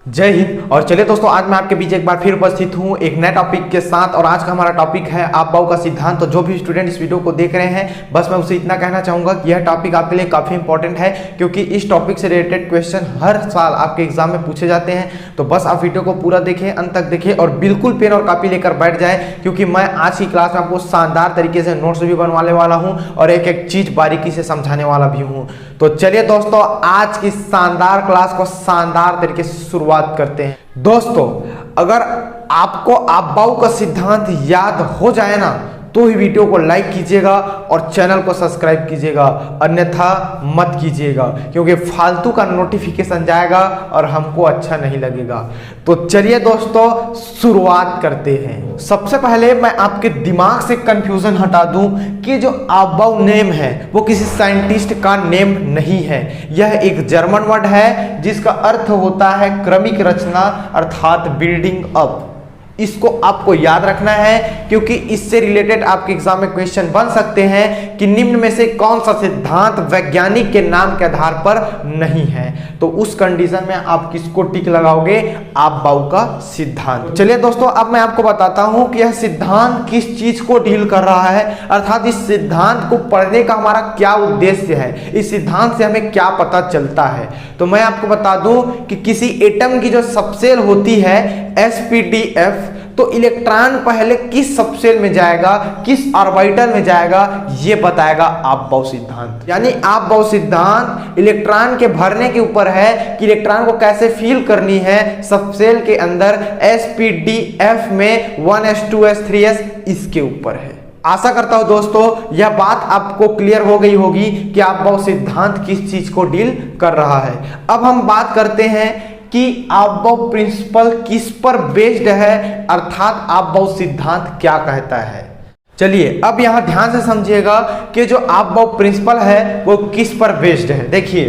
जय हिंद। और चलिए दोस्तों, आज मैं आपके बीच एक बार फिर उपस्थित हूँ एक नए टॉपिक के साथ। और आज का हमारा टॉपिक है आप बाऊ का सिद्धांत। तो जो भी स्टूडेंट इस वीडियो को देख रहे हैं, बस मैं उसे इतना कहना चाहूँगा कि यह टॉपिक आपके लिए काफ़ी इंपॉर्टेंट है, क्योंकि इस टॉपिक से रिलेटेड क्वेश्चन हर साल आपके एग्जाम में पूछे जाते हैं। तो बस आप वीडियो को पूरा देखें, अंत तक देखें और बिल्कुल पेन और कॉपी लेकर बैठ जाए, क्योंकि मैं आज की क्लास में आपको शानदार तरीके से नोट्स भी बनवाने वाला हूँ और एक एक चीज़ बारीकी से समझाने वाला भी हूँ। तो चलिए दोस्तों, आज की शानदार क्लास को शानदार तरीके से शुरुआत करते हैं। दोस्तों, अगर आपको आप बाऊ का सिद्धांत याद हो जाए ना, तो ही वीडियो को लाइक कीजिएगा और चैनल को सब्सक्राइब कीजिएगा, अन्यथा मत कीजिएगा, क्योंकि फालतू का नोटिफिकेशन जाएगा और हमको अच्छा नहीं लगेगा। तो चलिए दोस्तों, शुरुआत करते हैं। सबसे पहले मैं आपके दिमाग से कंफ्यूजन हटा दूं कि जो आबाऊ नेम है वो किसी साइंटिस्ट का नेम नहीं है। यह एक जर्मन वर्ड है जिसका अर्थ होता है क्रमिक रचना, अर्थात बिल्डिंग अप। इसको आपको याद रखना है, क्योंकि इससे रिलेटेड आपके एग्जाम में क्वेश्चन बन सकते हैं कि निम्न में से कौन सा सिद्धांत वैज्ञानिक के नाम के आधार पर नहीं है। तो उस कंडीशन में आप किसको टिक लगाओगे? आप बाऊ का सिद्धांत। चलिए दोस्तों, अब मैं आपको बताता हूं कि यह सिद्धांत किस चीज को डील कर रहा है, अर्थात इस सिद्धांत को पढ़ने का हमारा क्या उद्देश्य है, इस सिद्धांत से हमें क्या पता चलता है। तो मैं आपको बता दूं कि किसी एटम की जो सबसेल होती है sp_d_f, तो इलेक्ट्रॉन पहले किस सबसेल में जाएगा, किस ऑर्बिटल में जाएगा, ये बताएगा आप बाऊ सिद्धांत। यानी आप बाऊ सिद्धांत इलेक्ट्रॉन के भरने के ऊपर है कि इलेक्ट्रॉन को कैसे फील करनी है सबसेल के अंदर sp_d_f में 1s2s3s, इसके ऊपर है। आशा करता हूं दोस्तों यह बात आपको क्लियर हो गई होगी कि आप बाऊ सिद्धांत किस चीज को डील कर रहा है। अब हम बात करते हैं कि आप बाऊ प्रिंसिपल किस पर बेस्ड है, अर्थात आप बाऊ सिद्धांत क्या कहता है। चलिए अब यहां ध्यान से समझिएगा कि जो आप बाऊ प्रिंसिपल है वो किस पर बेस्ड है। देखिए,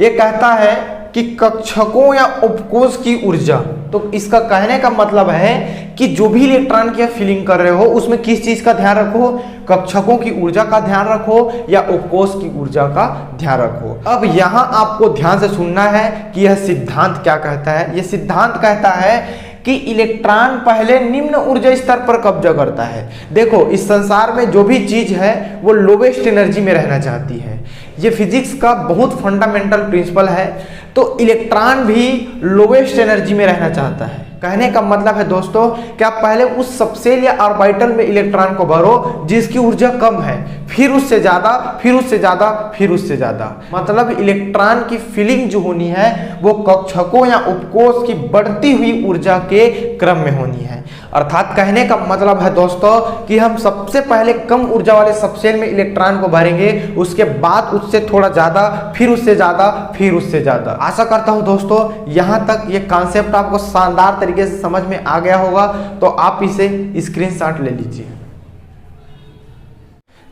ये कहता है कि कक्षकों या उपकोष की ऊर्जा, तो इसका कहने का मतलब है कि जो भी इलेक्ट्रॉन की फीलिंग कर रहे हो उसमें किस चीज का ध्यान रखो, कक्षकों की ऊर्जा का ध्यान रखो या उपकोष की ऊर्जा का ध्यान रखो। अब यहां आपको ध्यान से सुनना है कि यह सिद्धांत क्या कहता है। यह सिद्धांत कहता है कि इलेक्ट्रॉन पहले निम्न ऊर्जा स्तर पर कब्जा करता है। देखो, इस संसार में जो भी चीज है वो लोवेस्ट एनर्जी में रहना चाहती है। ये फिजिक्स का बहुत फंडामेंटल प्रिंसिपल है। तो इलेक्ट्रॉन भी लोवेस्ट एनर्जी में रहना चाहता है। कहने का मतलब है दोस्तों कि आप पहले उस सबसेल या ऑर्बिटल में इलेक्ट्रॉन को भरो जिसकी ऊर्जा कम है, फिर उससे ज्यादा, फिर उससे ज्यादा, फिर उससे ज्यादा। मतलब इलेक्ट्रॉन की फीलिंग जो होनी है वो कक्षकों या उपकोष की बढ़ती हुई ऊर्जा के क्रम में होनी है। अर्थात कहने का मतलब है दोस्तों कि हम सबसे पहले कम ऊर्जा वाले सबसेल में इलेक्ट्रॉन को भरेंगे, उसके बाद उससे थोड़ा ज्यादा, फिर उससे ज्यादा, फिर उससे ज्यादा। आशा करता हूं दोस्तों यहां तक ये कॉन्सेप्ट आपको शानदार तरीके से समझ में आ गया होगा। तो आप इसे स्क्रीनशॉट ले लीजिए।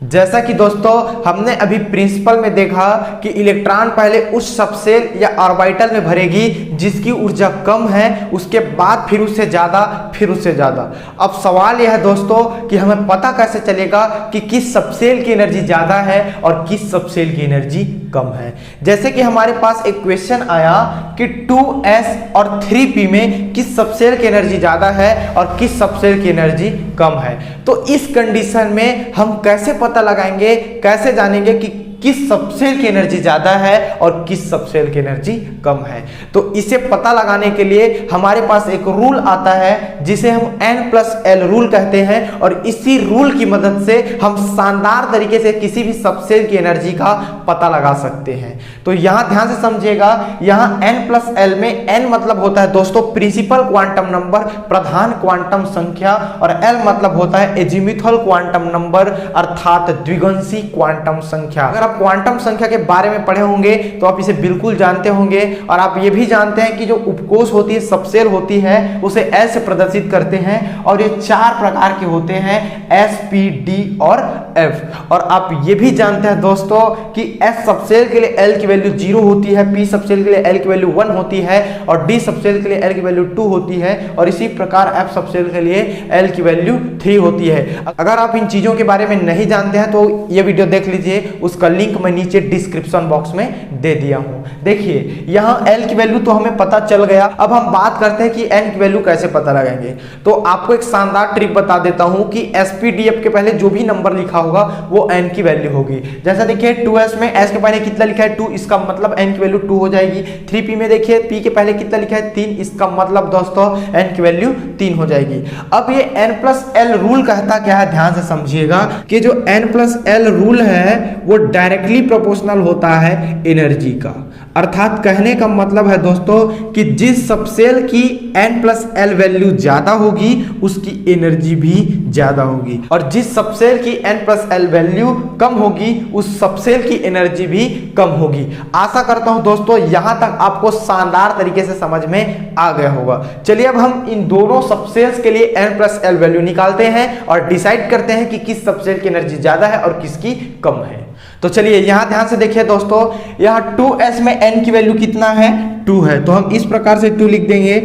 जैसा कि दोस्तों हमने अभी प्रिंसिपल में देखा कि इलेक्ट्रॉन पहले उस सबसेल या ऑर्बिटल में भरेगी जिसकी ऊर्जा कम है, उसके बाद फिर उससे ज्यादा, फिर उससे ज्यादा। अब सवाल यह है दोस्तों कि हमें पता कैसे चलेगा कि किस सबसेल की एनर्जी ज्यादा है और किस सबसेल की एनर्जी कम है। जैसे कि हमारे पास एक क्वेश्चन आया कि 2s और 3p में किस सबसेल की एनर्जी ज्यादा है और किस सबसेल की एनर्जी कम है। तो इस कंडीशन में हम कैसे पता लगाएंगे, कैसे जानेंगे कि किस सबसेल की एनर्जी ज्यादा है और किस सबसेल की एनर्जी कम है। तो इसे पता लगाने के लिए हमारे पास एक रूल आता है जिसे हम n+l रूल कहते हैं, और इसी रूल की मदद से हम शानदार तरीके से किसी भी सबसेल की एनर्जी का पता लगा सकते हैं। तो यहां ध्यान से समझिएगा, यहां n+l में n मतलब होता है दोस्तों प्रिंसिपल क्वांटम नंबर, प्रधान क्वांटम संख्या, और l मतलब होता है एजीमुथल क्वांटम नंबर, अर्थात द्विगुणित क्वांटम संख्या। अगर क्वांटम संख्या के बारे में पढ़े होंगे तो आप इसे बिल्कुल जानते होंगे। और आप ये भी जानते हैं कि जो उपकोष होती है, सबसेल होती है, उसे L से प्रदर्शित करते हैं, और ये 4 प्रकार के होते हैं, S, P, D और F। और आप ये भी जानते हैं दोस्तों कि S सबसेल के लिए L की वैल्यू 0 होती है, P सबसेल के लिए L की वैल्यू 1 होती है, और D सबसेल के लिए L की वैल्यू 2 होती है, और इसी प्रकार F सबसेल के लिए L की वैल्यू 3 होती है। अगर आप इन चीजों के बारे में नहीं जानते हैं तो ये वीडियो देख लीजिए, उसका लिंक मैं नीचे डिस्क्रिप्शन बॉक्स में दे दिया हूं। देखिए यहाँ L की वैल्यू तो हमें पता चल गया। अब हम बात करते हैं कि N की वैल्यू कैसे पता लगाएंगे। तो आपको एक शानदार ट्रिक बता देता हूं कि SPDF के पहले जो भी नंबर लिखा होगा वो N की वैल्यू होगी। जैसा देखिए 2S में S के पहले कितना लिखा है 2, इसका मतलब N की वैल्यू 2 हो जाएगी। 3P में देखिए P के पहले कितना लिखा है 3, इसका मतलब दोस्तों N की वैल्यू 3 हो जाएगी। अब ये N+L रूल कहता क्या है, ध्यान से समझिएगा कि जो N+L रूल है वो डायरेक्टली प्रोपोर्शनल होता है एनर्जी का। अर्थात कहने का मतलब है दोस्तों कि जिस सबसेल की N+L वैल्यू ज्यादा होगी उसकी एनर्जी भी ज्यादा होगी, और जिस सबसेल की N+L वैल्यू कम होगी उस सबसेल की एनर्जी भी कम होगी। आशा करता हूं दोस्तों यहां तक आपको शानदार तरीके से समझ में आ गया होगा। चलिए अब हम इन दोनों सबसेल्स के लिए N+L वैल्यू निकालते हैं और डिसाइड करते हैं कि किस सबसेल की एनर्जी ज्यादा है और किसकी कम है। तो चलिए यहां ध्यान से देखिए दोस्तों, यहां 2S में N की वैल्यू कितना है 2 है, तो हम इस प्रकार से 2 लिख देंगे।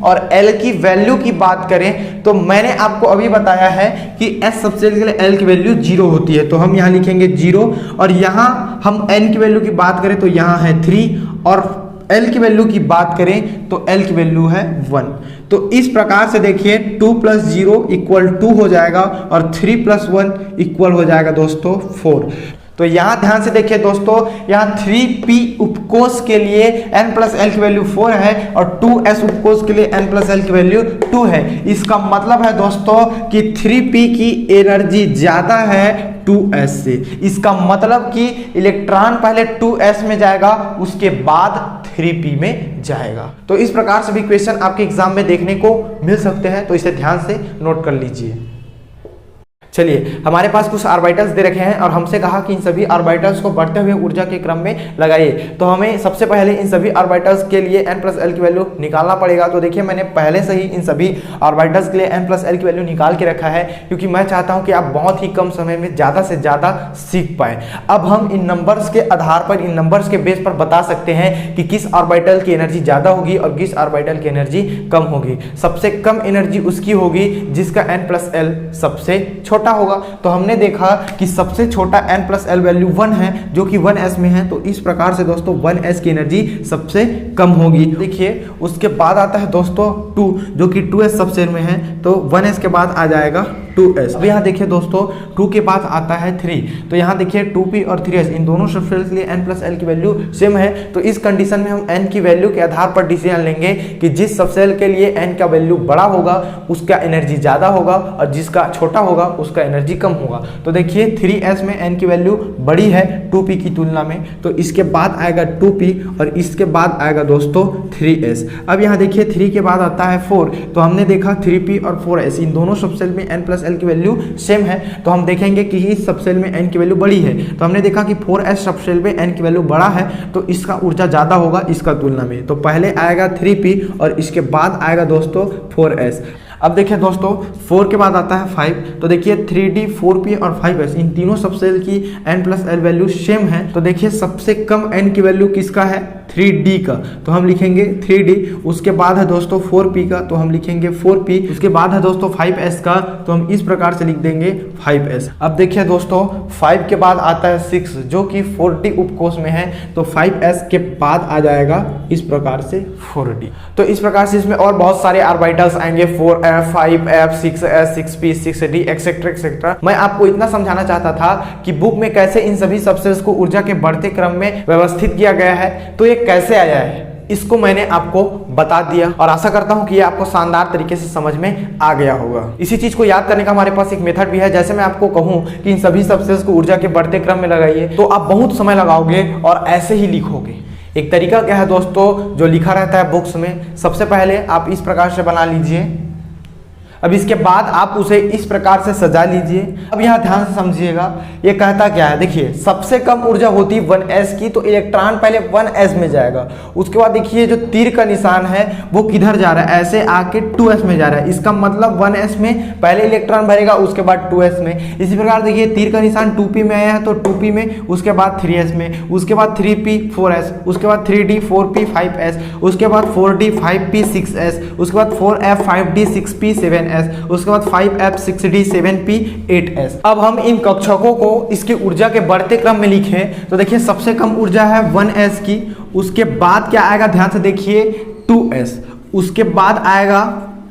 और L की वैल्यू की बात करें तो मैंने आपको अभी बताया है कि S सबसेल के लिए L की वैल्यू 0 होती है, तो हम यहां लिखेंगे 0। और यहां हम N की वैल्यू की बात करें तो यहां है 3, और L की वैल्यू की बात करें तो L की वैल्यू है 1। तो इस प्रकार से देखिए 2 + 0 = 2 हो जाएगा और 3 + 1 इक्वल हो जाएगा दोस्तों 4। तो यहां ध्यान से देखिए दोस्तों, यहां 3P उपकोष के लिए N+L की वैल्यू 4 है और 2S उपकोष के लिए N+L की वैल्यू 2 है। इसका मतलब है दोस्तों कि 3P की एनर्जी ज्यादा है 2S से। इसका मतलब कि इलेक्ट्रॉन पहले 2S में जाएगा उसके बाद 3P में जाएगा। तो इस प्रकार से भी क्वेश्चन आपके एग्जाम में देखने को मिल सकते हैं, तो इसे ध्यान से नोट कर लीजिए। चलिए हमारे पास कुछ ऑर्बिटल्स दे रखे हैं और हमसे कहा कि इन सभी ऑर्बिटल्स को बढ़ते हुए ऊर्जा के क्रम में लगाइए। तो हमें सबसे पहले इन सभी ऑर्बिटल्स के लिए N+L की वैल्यू निकालना पड़ेगा। तो देखिए मैंने पहले से ही इन सभी ऑर्बिटल्स के लिए N+L की वैल्यू निकाल के रखा है, क्योंकि मैं चाहता हूं कि आप बहुत ही कम समय में ज़्यादा से ज़्यादा सीख पाए। अब हम इन नंबर्स के आधार पर, इन नंबर्स के बेस पर बता सकते हैं कि किस ऑर्बिटल की एनर्जी ज़्यादा होगी और किस ऑर्बिटल की एनर्जी कम होगी। सबसे कम एनर्जी उसकी होगी जिसका N+L सबसे छोटा होगा। तो हमने देखा कि सबसे छोटा N+L वैल्यू 1 है जो कि 1S में है, तो इस प्रकार से दोस्तों 1S की एनर्जी सबसे कम होगी। देखिए उसके बाद आता है दोस्तों 2 जो कि 2S सबसेल में है, तो 1S के बाद आ जाएगा 2S। अब यहाँ देखिए दोस्तों 2 के बाद आता है 3, तो यहाँ देखिए 2P और 3S इन दोनों सबसेल के लिए N+L की वैल्यू सेम है। तो इस कंडीशन में हम N की वैल्यू के आधार पर डिसीजन लेंगे कि जिस सबसेल के लिए N का वैल्यू बड़ा होगा उसका एनर्जी ज्यादा होगा और जिसका छोटा होगा उसका एनर्जी कम होगा। तो देखिए 3S में N की वैल्यू बड़ी है 2P की तुलना में, तो इसके बाद आएगा 2P और इसके बाद आएगा दोस्तों 3S। अब यहाँ देखिए 3 के बाद आता है 4, तो हमने देखा 3P और 4S इन दोनों सबसेल में N+L की वैल्यू सेम है, तो हम देखेंगे कि इस सबसेल में N की वैल्यू बड़ी है। तो हमने देखा कि 4S सबसेल में N की वैल्यू बड़ा है, तो इसका ऊर्जा ज्यादा होगा इसका तुलना में। तो पहले आएगा 3P और इसके बाद आएगा दोस्तों 4S। अब देखिए दोस्तों 4 के बाद आता है 5, तो देखिए 3D 4P और 5S इन तीनों सबसेल की N+L वैल्यू सेम है। तो देखिए सबसे कम N की वैल्यू किसका है 3D का, तो हम लिखेंगे 3D। उसके बाद है दोस्तों 4P का, तो हम लिखेंगे 4P। उसके बाद है दोस्तों 5S का, तो हम इस प्रकार से लिख देंगे 5S। अब देखिए दोस्तों 5 के बाद आता है 6 जो कि 4D उपकोष में है, तो 5S के बाद आ जाएगा इस प्रकार से 4D। तो इस प्रकार से इसमें और बहुत सारे ऑर्बिटल्स आएंगे 4F 5F 6S 6P 6D etcetera etcetera. मैं आपको इतना समझाना चाहता था कि बुक में कैसे इन सभी सबसेल्स को ऊर्जा के बढ़ते क्रम में व्यवस्थित किया गया है, तो ये कैसे आया है इसको मैंने आपको बता दिया और आशा करता हूं कि ये आपको शानदार तरीके से समझ में आ गया होगा। इसी चीज को याद करने का हमारे पास एक मेथड भी है। जैसे मैं आपको कहूं कि इन सभी सबसेल्स को ऊर्जा के बढ़ते क्रम में लगाइए, तो आप बहुत समय लगाओगे और ऐसे ही लिखोगे। एक तरीका क्या है दोस्तों जो लिखा रहता है बुक्स में, सबसे पहले आप इस प्रकार से बना लीजिए, अब इसके बाद आप उसे इस प्रकार से सजा लीजिए। अब यहाँ ध्यान से समझिएगा ये कहता क्या है, देखिए सबसे कम ऊर्जा होती है 1S की, तो इलेक्ट्रॉन पहले 1S में जाएगा। उसके बाद देखिए जो तीर का निशान है वो किधर जा रहा है, ऐसे आके 2S में जा रहा है। इसका मतलब 1S में पहले इलेक्ट्रॉन भरेगा उसके बाद 2S में। इसी प्रकार देखिए तीर का निशान 2P में आया है तो 2P में, उसके बाद 3S में, उसके बाद 3P 4S, उसके बाद 3D 4P 5S, उसके बाद 4D 5P 6S, उसके बाद 4F 5D 6P 7S, 7s, उसके बाद 5f 6d 7p 8s। अब हम इन कक्षकों को इसकी ऊर्जा के बढ़ते क्रम में लिखें तो देखिए सबसे कम ऊर्जा है 1s की, उसके बाद क्या आएगा ध्यान से देखिए 2s, उसके बाद आएगा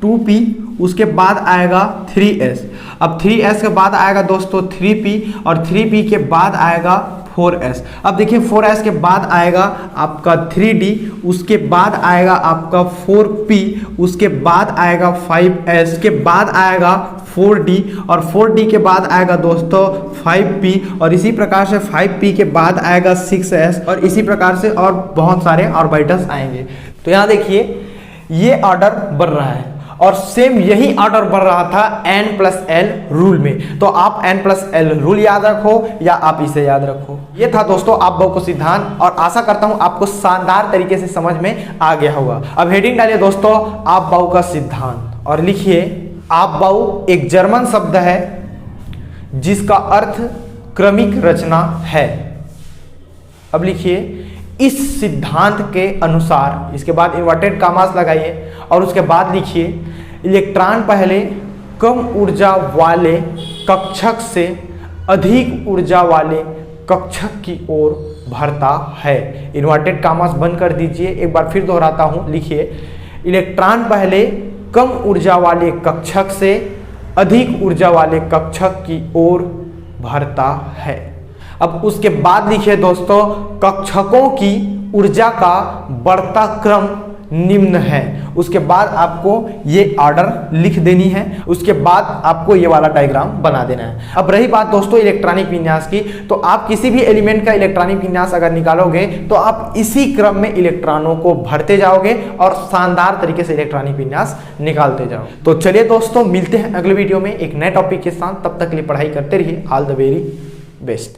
2p, उसके बाद आएगा 3s। अब 3s के बाद आएगा दोस्तों 3p और 3p के बाद आएगा 4s। अब देखिए 4s के बाद आएगा आपका 3d, उसके बाद आएगा आपका 4p, उसके बाद आएगा 5s, के बाद आएगा 4d और 4d के बाद आएगा दोस्तों 5p और इसी प्रकार से 5p के बाद आएगा 6s और इसी प्रकार से और बहुत सारे ऑर्बिटल्स आएंगे। तो यहाँ देखिए ये ऑर्डर बढ़ रहा है और सेम यही ऑर्डर बढ़ रहा था n+l रूल में। तो आप n+l रूल याद रखो या आप इसे याद रखो। ये था दोस्तों आप को सिद्धांत और आशा करता हूं आपको शानदार तरीके से समझ में आ गया होगा। अब हेडिंग डालिए दोस्तों आप का सिद्धांत और लिखिए आप एक जर्मन शब्द है जिसका अर्थ क्रमिक रचना है। अब लिखिए इस सिद्धांत के अनुसार, इसके बाद इन्वर्टेड कामास लगाइए और उसके बाद लिखिए इलेक्ट्रॉन पहले कम ऊर्जा वाले कक्षक से अधिक ऊर्जा वाले कक्षक की ओर भरता है। इन्वर्टेड कामास बंद कर दीजिए, एक बार फिर दोहराता हूं, लिखिए इलेक्ट्रॉन पहले कम ऊर्जा वाले कक्षक से अधिक ऊर्जा वाले कक्षक की ओर भरता है। अब उसके बाद लिखिए दोस्तों कक्षकों की ऊर्जा का बढ़ता क्रम निम्न है। उसके बाद आपको ये ऑर्डर लिख देनी है, उसके बाद आपको ये वाला डायग्राम बना देना है। अब रही बात दोस्तों इलेक्ट्रॉनिक विन्यास की, तो आप किसी भी एलिमेंट का इलेक्ट्रॉनिक विन्यास अगर निकालोगे तो आप इसी क्रम में इलेक्ट्रॉनों को भरते जाओगे और शानदार तरीके से इलेक्ट्रॉनिक विन्यास निकालते जाओ। तो चलिए दोस्तों मिलते हैं अगले वीडियो में एक नए टॉपिक के साथ, तब तक के लिए पढ़ाई करते रहिए। All the very best.